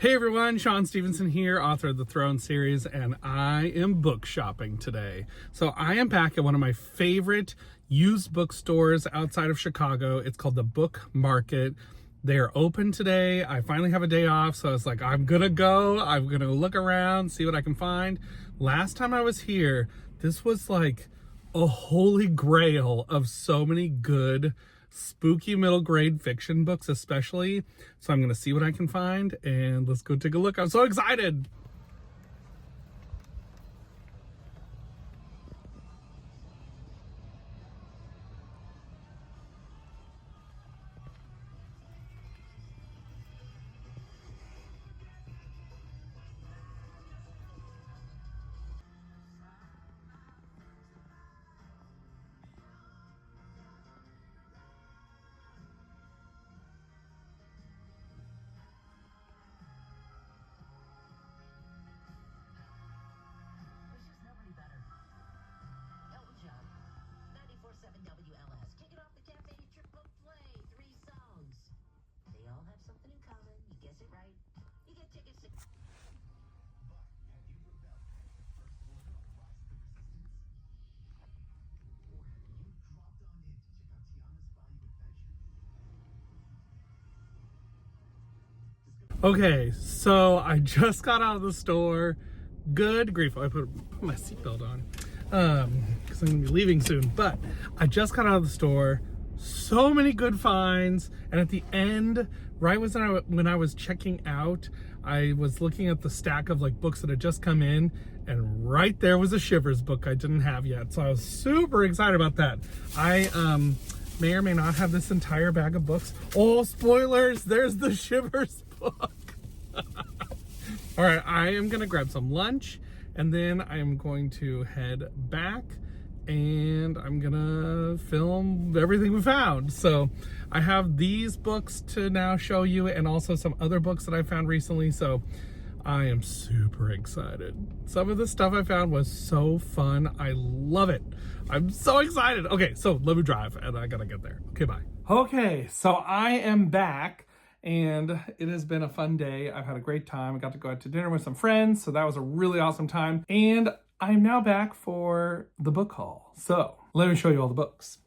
Hey everyone, Shaun Stevenson here, author of the Throne series, and I am book shopping today. So I am back at one of my favorite used bookstores outside of Chicago. It's called the Book Market. They are open today. I finally have a day off, so I was like, I'm gonna go. I'm gonna look around, see what I can find. Last time I was here, this was like a holy grail of so many good spooky middle grade fiction books especially. So I'm gonna see what I can find and let's go take a look. I'm so excited. WLS. Kick it off the cafe, triple play, 3 songs. They all have something in common. You guess it right. You get tickets to... But have you rebelled at the First Order of Rise of the Resistance? Or have you dropped on in to check out Tiana's Bayou Adventure? Okay, so I just got out of the store. Good grief, I put my seatbelt on because I'm gonna be leaving soon, but I just got out of the store. So many good finds, and at the end, right when I was checking out, I was looking at the stack of like books that had just come in, and right there was a Shivers book I didn't have yet, so I was super excited about that. I may or may not have this entire bag of books. Oh, spoilers, there's the Shivers book. All right, I am gonna grab some lunch and then I'm going to head back and I'm gonna film everything we found. So I have these books to now show you and also some other books that I found recently. So I am super excited. Some of the stuff I found was so fun. I love it. I'm so excited. Okay, so let me drive and I gotta get there. Okay, bye. Okay, so I am back. And it has been a fun day. I've had a great time. I got to go out to dinner with some friends, so that was a really awesome time. And I'm now back for the book haul. So let me show you all the books.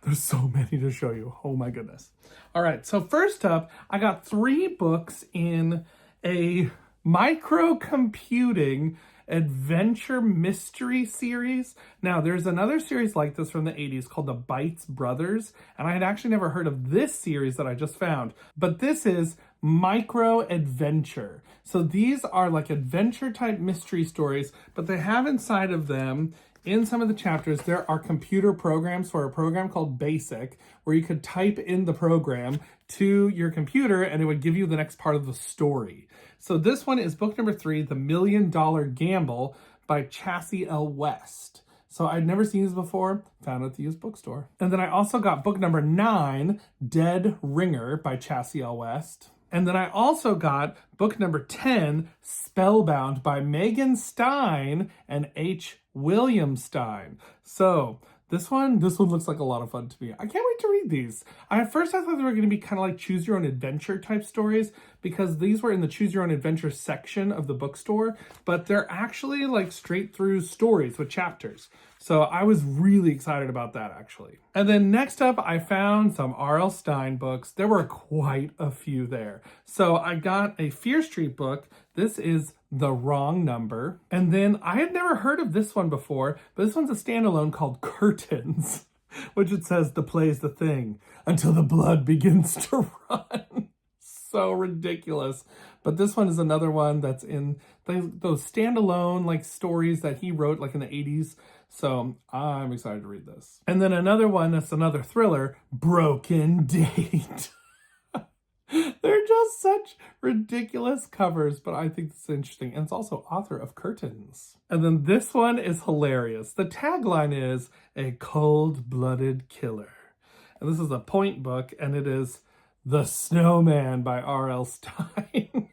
There's so many to show you. Oh my goodness. All right, so first up, I got 3 books in a micro-computing adventure mystery series. Now, there's another series like this from the 80s called the Bites Brothers, and I had actually never heard of this series that I just found, but this is micro adventure. So these are like adventure type mystery stories, but they have inside of them, in some of the chapters, there are computer programs for a program called BASIC, where you could type in the program to your computer and it would give you the next part of the story. So this one is book number 3, The $1 Million Gamble by Chassie L. West. So I'd never seen this before, found it at the used bookstore. And then I also got book number 9, Dead Ringer by Chassie L. West. And then I also got book number 10, Spellbound by Megan Stine and H. William Stine. So this one looks like a lot of fun to me. I can't wait to read these. At first I thought they were going to be kind of like choose your own adventure type stories because these were in the choose your own adventure section of the bookstore, but they're actually like straight through stories with chapters. So I was really excited about that actually. And then next up, I found some R.L. Stine books. There were quite a few there. So I got a Fear Street book. This is The Wrong Number. And then I had never heard of this one before, but this one's a standalone called Curtains, which it says the play's the thing until the blood begins to run. So ridiculous. But this one is another one that's in those standalone like stories that he wrote like in the 80s. So I'm excited to read this. And then another one that's another thriller, Broken Date. They're just such ridiculous covers, but I think this is interesting. And it's also author of Curtains. And then this one is hilarious. The tagline is A Cold-Blooded Killer. And this is a point book, and it is The Snowman by R.L. Stine.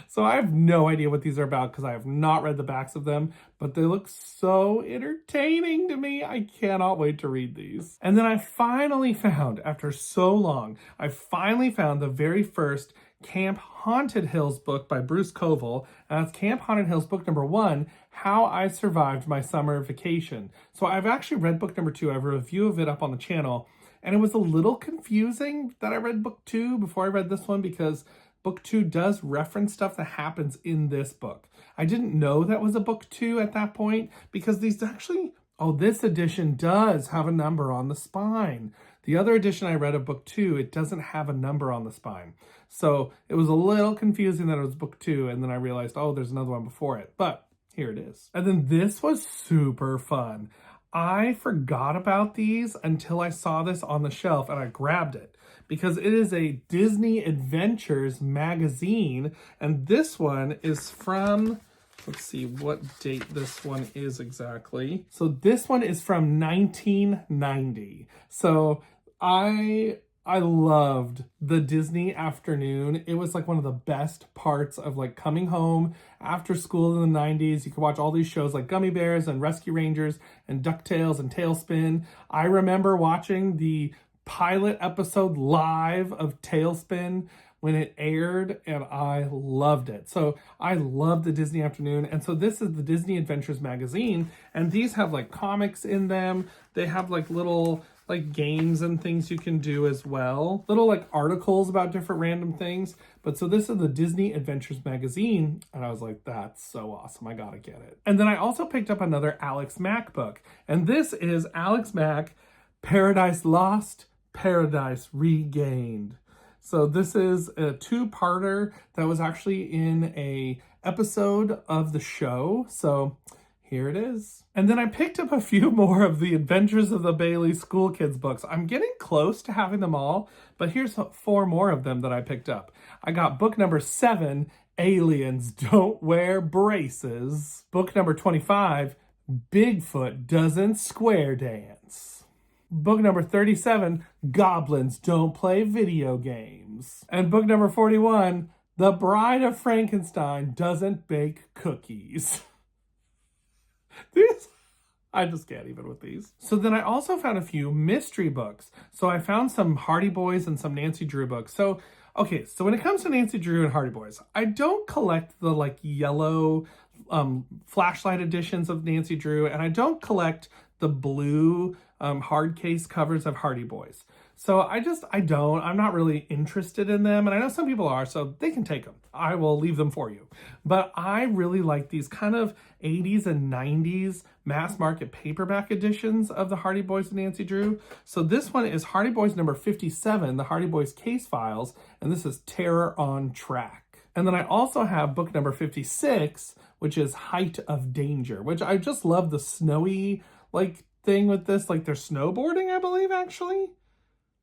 So I have no idea what these are about because I have not read the backs of them, but they look so entertaining to me. I cannot wait to read these. And then I finally found, after so long, I finally found the very first Camp Haunted Hills book by Bruce Covell, and that's Camp Haunted Hills book number 1, How I Survived My Summer Vacation. So I've actually read book number 2. I have a review of it up on the channel, and it was a little confusing that I read book 2 before I read this one, because book 2 does reference stuff that happens in this book. I didn't know that was a book 2 at that point, because these actually, this edition does have a number on the spine. The other edition I read of book 2, it doesn't have a number on the spine. So it was a little confusing that it was book 2, and then I realized, there's another one before it. But here it is. And then this was super fun. I forgot about these until I saw this on the shelf, and I grabbed it because it is a Disney Adventures magazine, and this one is from, let's see what date this one is exactly. So this one is from 1990. So I loved the Disney afternoon. It was like one of the best parts of like coming home after school in the 90s. You could watch all these shows like Gummy Bears and Rescue Rangers and DuckTales and Tailspin. I remember watching the pilot episode live of Tailspin when it aired, and I loved it. So I loved the Disney afternoon. And so this is the Disney Adventures magazine, and these have like comics in them. They have like little like games and things you can do as well. Little like articles about different random things. But so this is the Disney Adventures magazine, and I was like, that's so awesome. I gotta get it. And then I also picked up another Alex Mack book, and this is Alex Mack, Paradise Lost, Paradise Regained. So this is a 2-parter that was actually in a episode of the show. So here it is. And then I picked up a few more of the Adventures of the Bailey School Kids books. I'm getting close to having them all, but here's 4 more of them that I picked up. I got book number 7, Aliens Don't Wear Braces. Book number 25, Bigfoot Doesn't Square Dance. Book number 37, Goblins Don't Play Video Games. And book number 41, The Bride of Frankenstein Doesn't Bake Cookies. I just can't even with these. So then I also found a few mystery books. So I found some Hardy Boys and some Nancy Drew books. So when it comes to Nancy Drew and Hardy Boys, I don't collect the like yellow flashlight editions of Nancy Drew, and I don't collect the blue hard case covers of Hardy Boys. So I'm not really interested in them. And I know some people are, so they can take them. I will leave them for you. But I really like these kind of 80s and 90s mass market paperback editions of the Hardy Boys and Nancy Drew. So this one is Hardy Boys number 57, the Hardy Boys Case Files, and this is Terror on Track. And then I also have book number 56, which is Height of Danger, which I just love the snowy like thing with this. Like they're snowboarding, I believe, actually.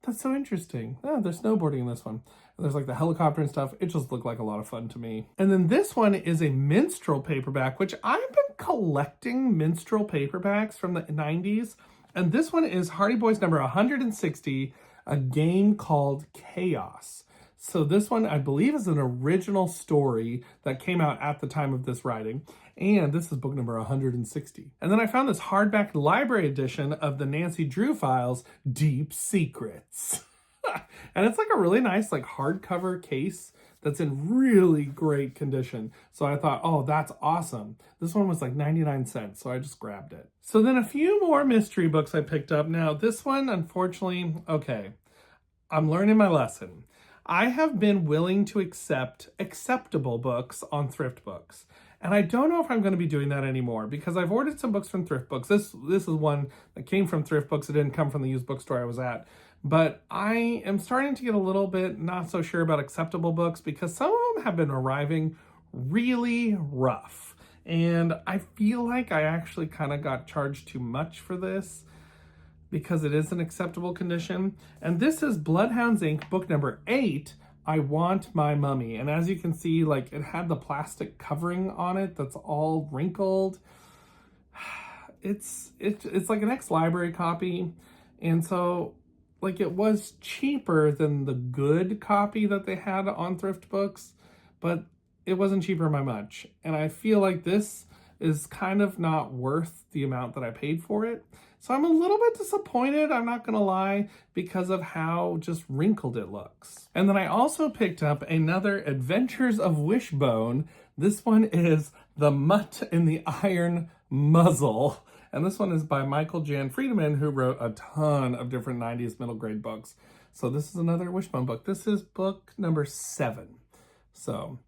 That's so interesting. Oh, they're snowboarding in this one. And there's like the helicopter and stuff. It just looked like a lot of fun to me. And then this one is a minstrel paperback, which I've been collecting minstrel paperbacks from the 90s. And this one is Hardy Boys number 160, A Game Called Chaos. So this one, I believe, is an original story that came out at the time of this writing. And this is book number 160. And then I found this hardback library edition of the Nancy Drew Files, Deep Secrets. And it's like a really nice like hardcover case that's in really great condition. So I thought, oh, that's awesome. This one was like 99 cents, so I just grabbed it. So then a few more mystery books I picked up. Now this one, unfortunately, okay, I'm learning my lesson. I have been willing to accept acceptable books on thrift books. And I don't know if I'm going to be doing that anymore because I've ordered some books from thrift books. This is one that came from thrift books. It didn't come from the used bookstore I was at. But I am starting to get a little bit not so sure about acceptable books because some of them have been arriving really rough. And I feel like I actually kind of got charged too much for this because it is an acceptable condition. And this is Bloodhounds Inc. book number 8, I Want My Mummy. And as you can see, like it had the plastic covering on it that's all wrinkled. It's like an ex-library copy. And so like it was cheaper than the good copy that they had on thrift books, but it wasn't cheaper by much. And I feel like this is kind of not worth the amount that I paid for it. So I'm a little bit disappointed, I'm not gonna lie, because of how just wrinkled it looks. And then I also picked up another Adventures of Wishbone. This one is The Mutt in the Iron Muzzle. And this one is by Michael Jan Friedman, who wrote a ton of different 90s middle grade books. So this is another Wishbone book. This is book number 7. So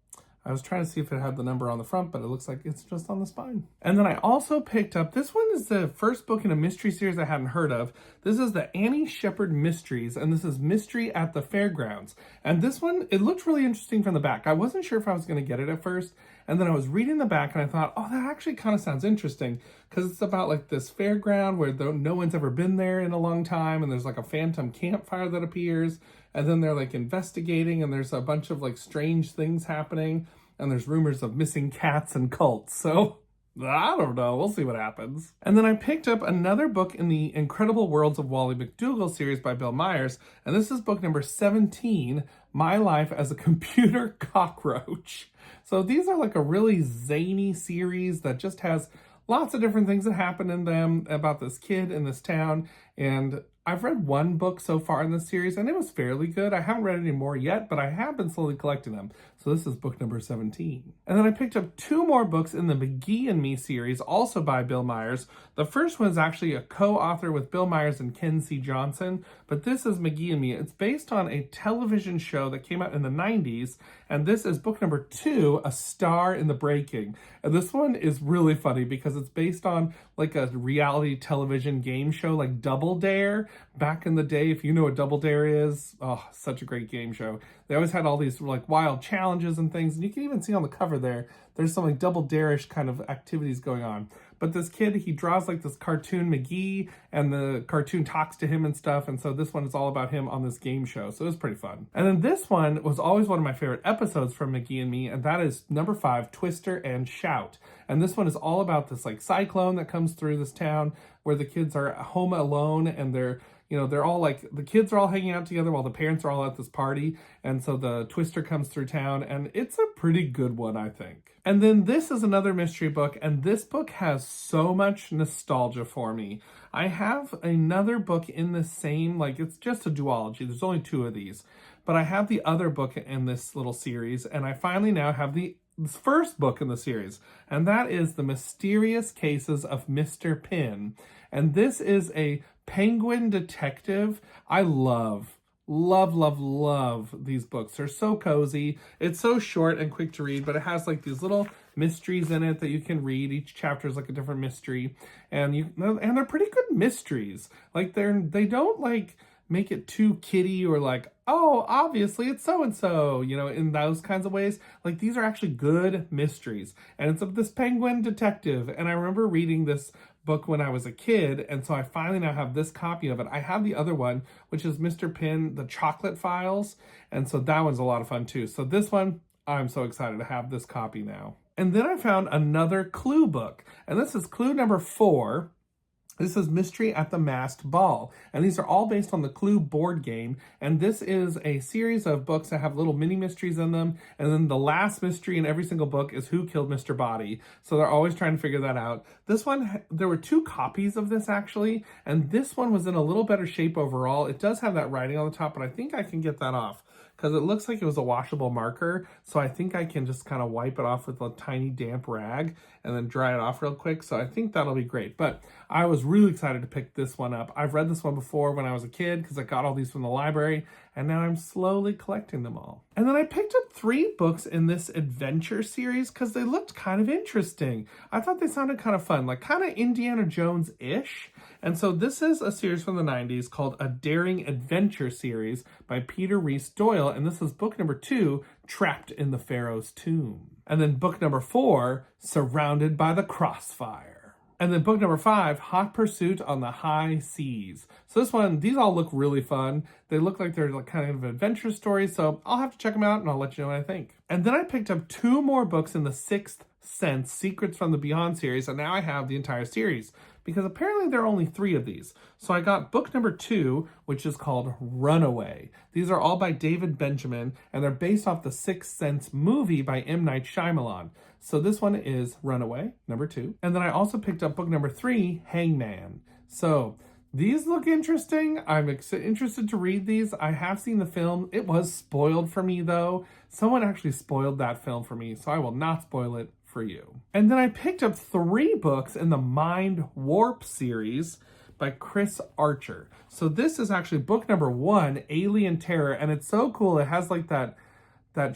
I was trying to see if it had the number on the front, but it looks like it's just on the spine. And then I also picked up, this one is the first book in a mystery series I hadn't heard of. This is the Annie Shepherd Mysteries, and this is Mystery at the Fairgrounds. And this one, it looked really interesting from the back. I wasn't sure if I was going to get it at first, and then I was reading the back and I thought, oh, that actually kind of sounds interesting, because it's about like this fairground where no one's ever been there in a long time, and there's like a phantom campfire that appears, and then they're like investigating, and there's a bunch of like strange things happening, and there's rumors of missing cats and cults. So I don't know. We'll see what happens. And then I picked up another book in the Incredible Worlds of Wally McDoogle series by Bill Myers, and this is book number 17, My Life as a Computer Cockroach. So these are like a really zany series that just has lots of different things that happen in them about this kid in this town. And I've read one book so far in this series, and it was fairly good. I haven't read any more yet, but I have been slowly collecting them. So this is book number 17. And then I picked up 2 more books in the McGee and Me series, also by Bill Myers. The first one is actually a co-author with Bill Myers and Ken C. Johnson, but this is McGee and Me. It's based on a television show that came out in the 90s, and this is book number 2, A Star in the Breaking. And this one is really funny because it's based on like a reality television game show like Double Dare. Back in the day, if you know what Double Dare is, oh, such a great game show. They always had all these like wild challenges and things, and you can even see on the cover there's some like Double Dare-ish kind of activities going on. But this kid, he draws like this cartoon McGee, and the cartoon talks to him and stuff, and so this one is all about him on this game show, so it was pretty fun. And then this one was always one of my favorite episodes from McGee and Me, and that is number 5, Twister and Shout. And this one is all about this like cyclone that comes through this town where the kids are home alone, and they're all like, the kids are all hanging out together while the parents are all at this party. And so the Twister comes through town, and it's a pretty good one, I think. And then this is another mystery book, and this book has so much nostalgia for me. I have another book in the same, like, it's just a duology. There's only 2 of these. But I have the other book in this little series, and I finally now have the first book in the series, and that is The Mysterious Cases of Mr. Pin. And this is a penguin detective. I love these books. They're so cozy. It's so short and quick to read, but it has like these little mysteries in it that you can read. Each chapter is like a different mystery, and they're pretty good mysteries. Like they don't like make it too kiddie or like, oh, obviously it's so-and-so, in those kinds of ways. Like, these are actually good mysteries. And it's of this penguin detective. And I remember reading this book when I was a kid, and so I finally now have this copy of it. I have the other one, which is Mr. Pin, The Chocolate Files, and so that one's a lot of fun too. So this one, I'm so excited to have this copy now. And then I found another Clue book, and this is Clue number 4. This is Mystery at the Masked Ball, and these are all based on the Clue board game, and this is a series of books that have little mini mysteries in them, and then the last mystery in every single book is who killed Mr. Body, so they're always trying to figure that out. This one, there were 2 copies of this actually, and this one was in a little better shape overall. It does have that writing on the top, but I think I can get that off, because it looks like it was a washable marker, so I think I can just kind of wipe it off with a tiny damp rag and then dry it off real quick, so I think that'll be great. But I was really excited to pick this one up. I've read this one before when I was a kid because I got all these from the library, and now I'm slowly collecting them all. And then I picked up 3 books in this adventure series because they looked kind of interesting. I thought they sounded kind of fun, like kind of Indiana Jones-ish. And so this is a series from the 90s called A Daring Adventure Series by Peter Rhys Doyle, and this is book number 2, Trapped in the Pharaoh's Tomb. And then book number 4, Surrounded by the Crossfire. And then book number 5, Hot Pursuit on the High Seas. So these all look really fun. They look like they're like kind of adventure stories, so I'll have to check them out and I'll let you know what I think. And then I picked up 2 more books in the Sixth Sense, Secrets from the Beyond series, and now I have the entire series, because apparently there are only 3 of these. So I got book number 2, which is called Runaway. These are all by David Benjamin, and they're based off the Sixth Sense movie by M. Night Shyamalan. So this one is Runaway, number 2. And then I also picked up book number 3, Hangman. So these look interesting. I'm interested to read these. I have seen the film. It was spoiled for me though. Someone actually spoiled that film for me, so I will not spoil it for you. And then I picked up 3 books in the Mind Warp series by Chris Archer. So this is actually book number 1, Alien Terror, and it's so cool. It has like that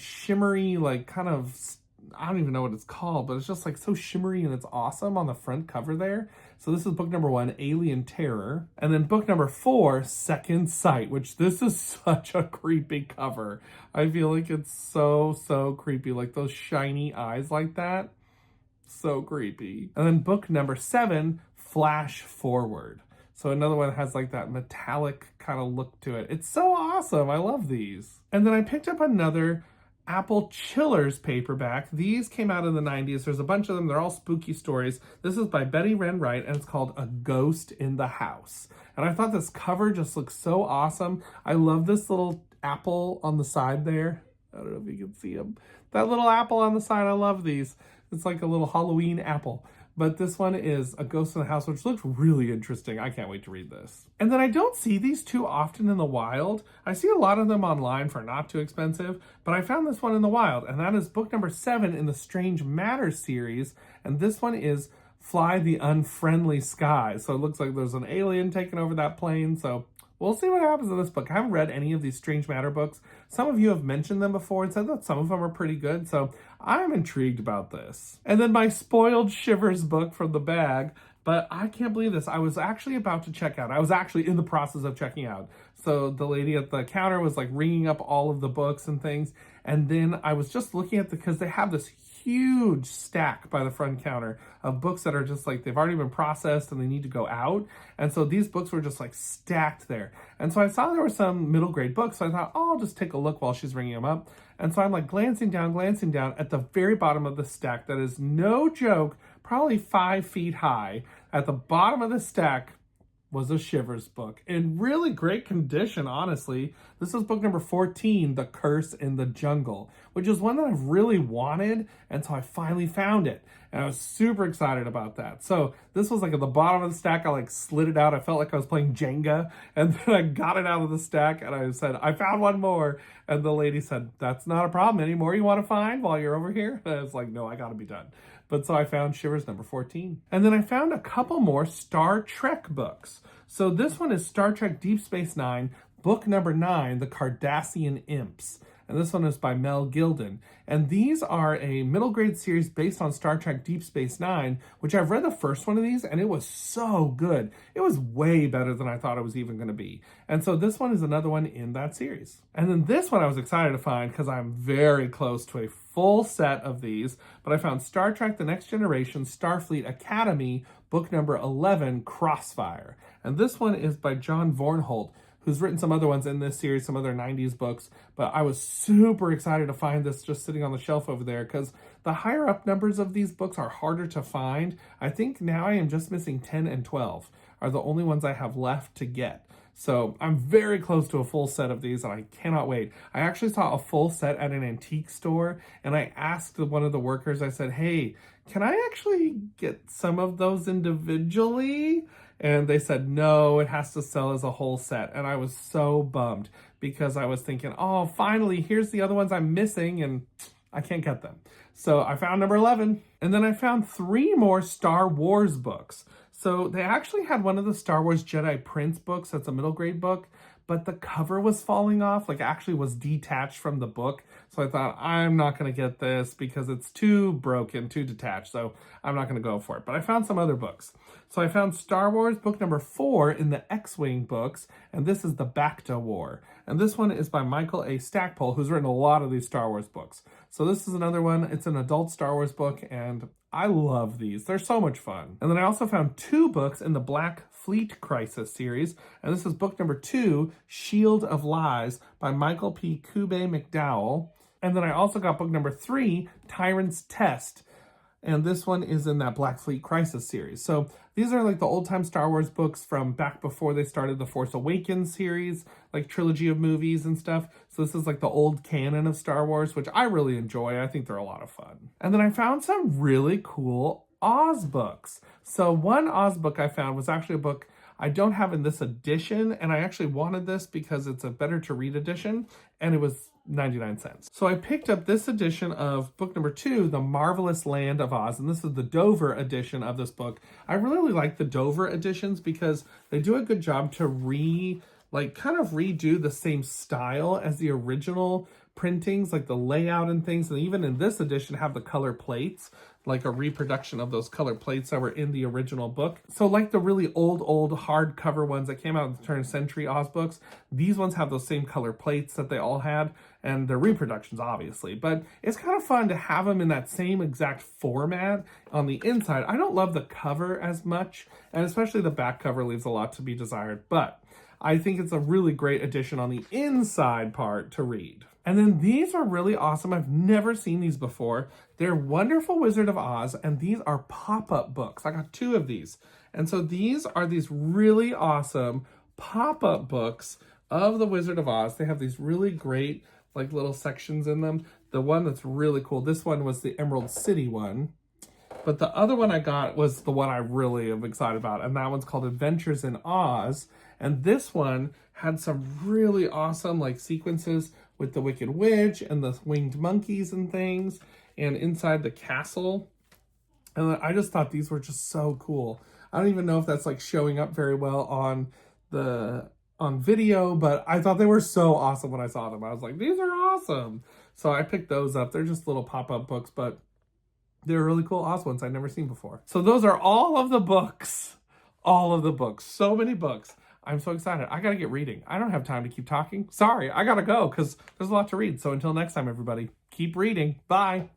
shimmery, like kind of, I don't even know what it's called, but it's just like so shimmery and it's awesome on the front cover there. So this is book number 1, Alien Terror. And then book number 4, Second Sight, which this is such a creepy cover. I feel like it's so creepy. Like those shiny eyes like that. So creepy. And then book number 7, Flash Forward. So another one has like that metallic kind of look to it. It's so awesome. I love these. And then I picked up another Apple Chillers paperback. These came out in the 90s. There's a bunch of them. They're all spooky stories. This is by Betty Wren Wright, and it's called A Ghost in the House. And I thought this cover just looks so awesome. I love this little apple on the side there. I don't know if you can see him. That little apple on the side, I love these. It's like a little Halloween apple. But this one is A Ghost in the House, which looks really interesting. I can't wait to read this. And then I don't see these too often in the wild. I see a lot of them online for not too expensive, but I found this one in the wild, and that is book number 7 in the Strange Matter series. And this one is Fly the Unfriendly Skies. So it looks like there's an alien taking over that plane. So we'll see what happens in this book. I haven't read any of these Strange Matter books. Some of you have mentioned them before and said that some of them are pretty good, so I'm intrigued about this. And then my spoiled Shivers book from the bag, but I can't believe this. I was actually about to check out. I was actually in the process of checking out. So the lady at the counter was like ringing up all of the books and things, and then I was just looking at because they have this huge stack by the front counter of books that are just like they've already been processed and they need to go out. And so these books were just like stacked there. And so I saw there were some middle grade books. So I thought, oh, I'll just take a look while she's ringing them up. And so I'm like glancing down at the very bottom of the stack. That is no joke, probably 5 feet high. At the bottom of the stack was a Shivers book in really great condition, honestly. This is book number 14, The Curse in the Jungle, which is one that I've really wanted, and so I finally found it, and I was super excited about that. So this was like at the bottom of the stack. I like slid it out. I felt like I was playing Jenga, and then I got it out of the stack, and I said, I found one more, and the lady said, that's not a problem. Any more you want to find while you're over here? And I was like, no, I gotta be done. But so I found Shivers number 14. And then I found a couple more Star Trek books. So this one is Star Trek Deep Space Nine, book number 9, The Cardassian Imps. And this one is by Mel Gilden. And these are a middle grade series based on Star Trek Deep Space Nine, which I've read the first one of these, and it was so good. It was way better than I thought it was even going to be. And so this one is another one in that series. And then this one I was excited to find because I'm very close to a full set of these, but I found Star Trek The Next Generation, Starfleet Academy, book number 11, Crossfire. And this one is by John Vornholt, who's written some other ones in this series, some other 90s books. But I was super excited to find this just sitting on the shelf over there because the higher up numbers of these books are harder to find. I think now I am just missing 10 and 12 are the only ones I have left to get. So I'm very close to a full set of these, and I cannot wait. I actually saw a full set at an antique store, and I asked one of the workers, I said, hey, can I actually get some of those individually? And they said, no, it has to sell as a whole set. And I was so bummed because I was thinking, oh, finally, here's the other ones I'm missing, and I can't get them. So I found number 11. And then I found 3 more Star Wars books. So they actually had one of the Star Wars Jedi Prince books. That's a middle grade book. But the cover was falling off, like actually was detached from the book. So I thought, I'm not going to get this because it's too broken, too detached. So I'm not going to go for it. But I found some other books. So I found Star Wars book number 4 in the X-Wing books. And this is the Bacta War. And this one is by Michael A. Stackpole, who's written a lot of these Star Wars books. So this is another one. It's an adult Star Wars book, and I love these. They're so much fun. And then I also found 2 books in the Black Fleet Crisis series. And this is book number 2, Shield of Lies by Michael P. Kube McDowell. And then I also got book number 3, Tyrant's Test. And this one is in that Black Fleet Crisis series. So these are like the old-time Star Wars books from back before they started the Force Awakens series, like trilogy of movies and stuff. So this is like the old canon of Star Wars, which I really enjoy. I think they're a lot of fun. And then I found some really cool Oz books. So one Oz book I found was actually a book I don't have in this edition, and I actually wanted this because it's a better to read edition, and it was 99 cents. So I picked up this edition of book number 2, The Marvelous Land of Oz, and this is the Dover edition of this book. I really like the Dover editions because they do a good job to kind of redo the same style as the original printings, like the layout and things. And even in this edition have the color plates, like a reproduction of those color plates that were in the original book. So like the really old hardcover ones that came out in the turn of century Oz books, these ones have those same color plates that they all had, and they're reproductions obviously, but it's kind of fun to have them in that same exact format on the inside. I don't love the cover as much, and especially the back cover leaves a lot to be desired, but I think it's a really great addition on the inside part to read. And then these are really awesome. I've never seen these before. They're Wonderful Wizard of Oz, and these are pop-up books. I got 2 of these. And so these are these really awesome pop-up books of the Wizard of Oz. They have these really great like little sections in them. The one that's really cool, this one was the Emerald City one. But the other one I got was the one I really am excited about, and that one's called Adventures in Oz. And this one had some really awesome like sequences with the Wicked Witch and the winged monkeys and things, and inside the castle. And I just thought these were just so cool. I don't even know if that's like showing up very well on video, but I thought they were so awesome when I saw them. I was like, these are awesome. So I picked those up. They're just little pop-up books, but they're really cool Oz ones I'd never seen before. So those are all of the books. All of the books. So many books. I'm so excited. I got to get reading. I don't have time to keep talking. Sorry, I got to go because there's a lot to read. So until next time, everybody, keep reading. Bye.